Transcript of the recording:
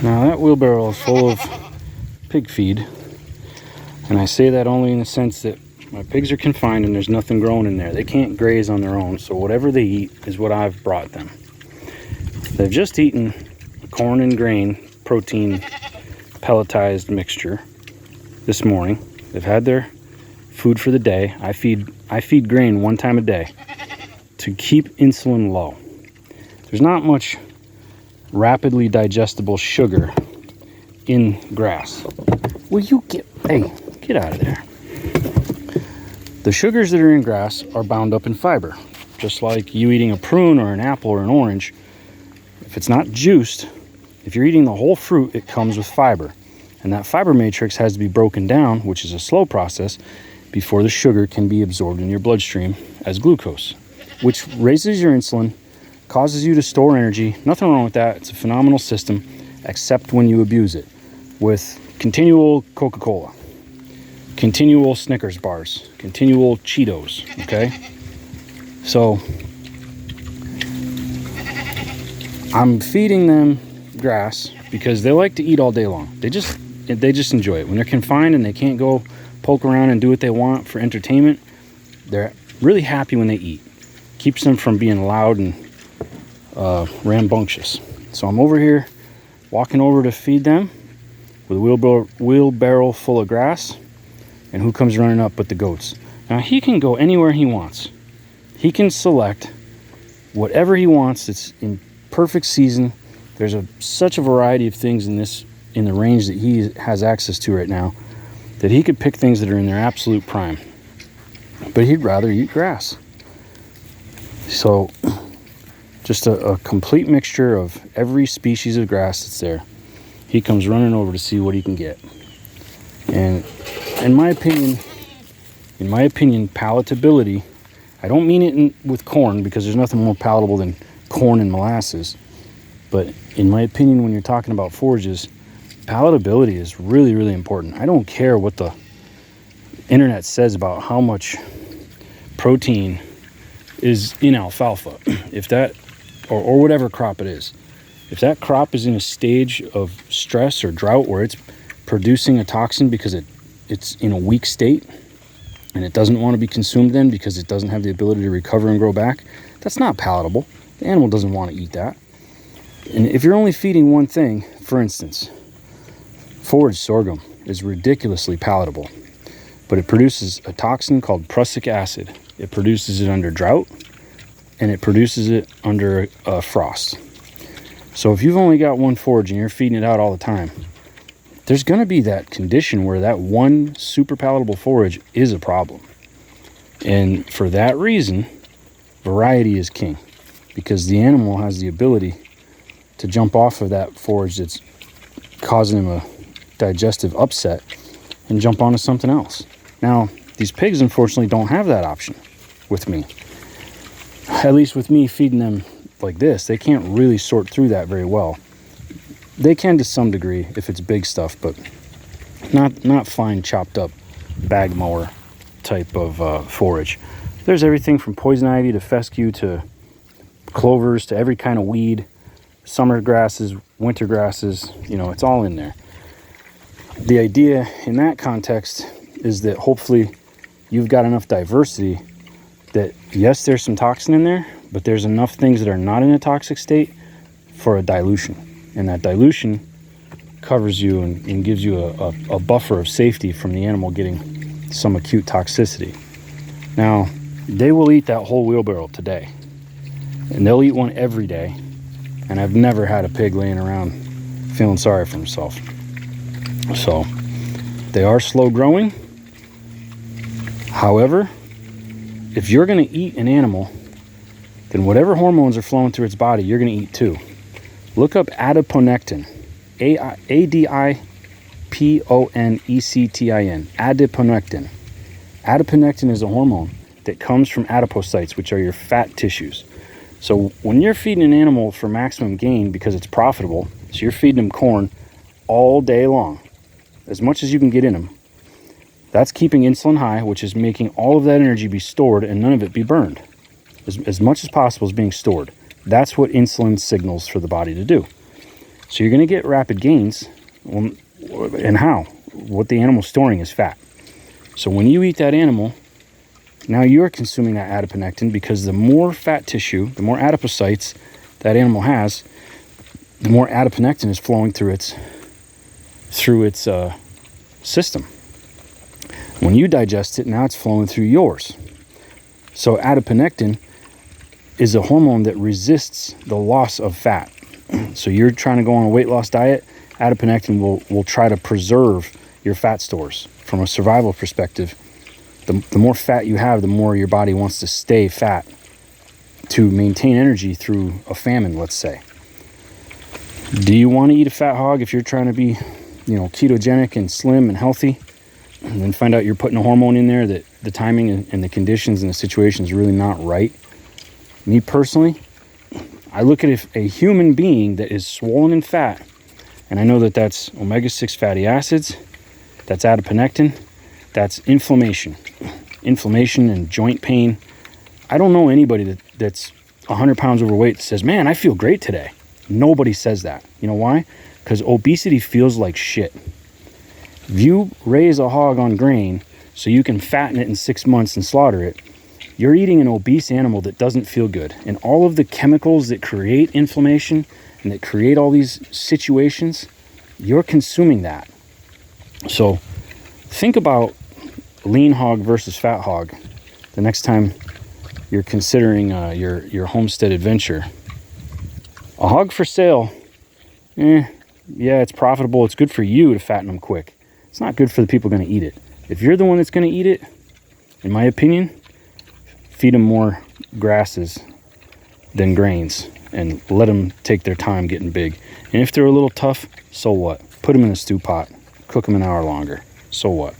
Now that wheelbarrow is full of pig feed, and I say that only in the sense that my pigs are confined and there's nothing growing in there. They can't graze on their own, so whatever they eat is what I've brought them. They've just eaten corn and grain protein pelletized mixture this morning. They've had their food for the day. I feed grain one time a day to keep insulin low. There's not much rapidly digestible sugar in grass. Will you get out of there. The sugars that are in grass are bound up in fiber. Just like you eating a prune or an apple or an orange, if it's not juiced, if you're eating the whole fruit, it comes with fiber. And that fiber matrix has to be broken down, which is a slow process, before the sugar can be absorbed in your bloodstream as glucose, which raises your insulin, causes you to store energy. Nothing wrong with that. It's a phenomenal system, except when you abuse it with continual Coca-Cola, continual Snickers bars, continual Cheetos, okay? So I'm feeding them grass because they like to eat all day long. They just enjoy it. When they're confined and they can't go poke around and do what they want for entertainment, they're really happy when they eat. Keeps them from being loud and rambunctious. So I'm over here walking over to feed them with a wheelbarrow full of grass, and who comes running up but the goats. Now he can go anywhere he wants. He can select whatever he wants. It's in perfect season. There's such a variety of things in the range that he has access to right now, that he could pick things that are in their absolute prime. But he'd rather eat grass. So just a complete mixture of every species of grass that's there. He comes running over to see what he can get. And in my opinion, palatability, I don't mean it with corn, because there's nothing more palatable than corn and molasses. But in my opinion, when you're talking about forages, palatability is really, really important. I don't care what the internet says about how much protein is in alfalfa. If that, or whatever crop it is, if that crop is in a stage of stress or drought where it's producing a toxin because it's in a weak state and it doesn't want to be consumed then because it doesn't have the ability to recover and grow back, that's not palatable. The animal doesn't want to eat that. And if you're only feeding one thing, for instance, forage sorghum is ridiculously palatable, but it produces a toxin called prussic acid. It produces it under drought, and it produces it under frost. So if you've only got one forage and you're feeding it out all the time, there's going to be that condition where that one super palatable forage is a problem. And for that reason, variety is king, because the animal has the ability to jump off of that forage that's causing him a digestive upset and jump onto something else. Now, these pigs unfortunately don't have that option with me. At least with me feeding them like this, they can't really sort through that very well. They can to some degree if it's big stuff, but not fine chopped up bag mower type of forage. There's everything from poison ivy to fescue to clovers to every kind of weed, summer grasses, winter grasses, it's all in there. The idea in that context is that hopefully you've got enough diversity that, yes, there's some toxin in there, but there's enough things that are not in a toxic state for a dilution. And that dilution covers you and gives you a buffer of safety from the animal getting some acute toxicity. Now, they will eat that whole wheelbarrow today, and they'll eat one every day. And I've never had a pig laying around feeling sorry for himself. So they are slow growing. However, if you're going to eat an animal, then whatever hormones are flowing through its body, you're going to eat too. Look up adiponectin, adiponectin, adiponectin. Adiponectin is a hormone that comes from adipocytes, which are your fat tissues. So when you're feeding an animal for maximum gain because it's profitable, so you're feeding them corn all day long, as much as you can get in them, that's keeping insulin high, which is making all of that energy be stored and none of it be burned. As much as possible is being stored. That's what insulin signals for the body to do. So you're going to get rapid gains. Well, and how? What the animal's storing is fat. So when you eat that animal, now you're consuming that adiponectin, because the more fat tissue, the more adipocytes that animal has, the more adiponectin is flowing through its system. When you digest it, now it's flowing through yours. So adiponectin is a hormone that resists the loss of fat. So you're trying to go on a weight loss diet, adiponectin will try to preserve your fat stores. From a survival perspective, the more fat you have, the more your body wants to stay fat to maintain energy through a famine, let's say. Do you want to eat a fat hog if you're trying to be, ketogenic and slim and healthy, and then find out you're putting a hormone in there that the timing and the conditions and the situation is really not right? Me personally, I look at a human being that is swollen in fat, and I know that that's omega-6 fatty acids, that's adiponectin, that's inflammation and joint pain. I don't know anybody that's 100 pounds overweight that says, man, I feel great today. Nobody says that. You know why? Because obesity feels like shit. If you raise a hog on grain so you can fatten it in 6 months and slaughter it, you're eating an obese animal that doesn't feel good. And all of the chemicals that create inflammation and that create all these situations, you're consuming that. So think about lean hog versus fat hog the next time you're considering your homestead adventure. A hog for sale, yeah, it's profitable. It's good for you to fatten them quick. It's not good for the people going to eat it. If you're the one that's going to eat it, in my opinion, feed them more grasses than grains and let them take their time getting big. And if they're a little tough, so what? Put them in a stew pot. Cook them an hour longer. So what?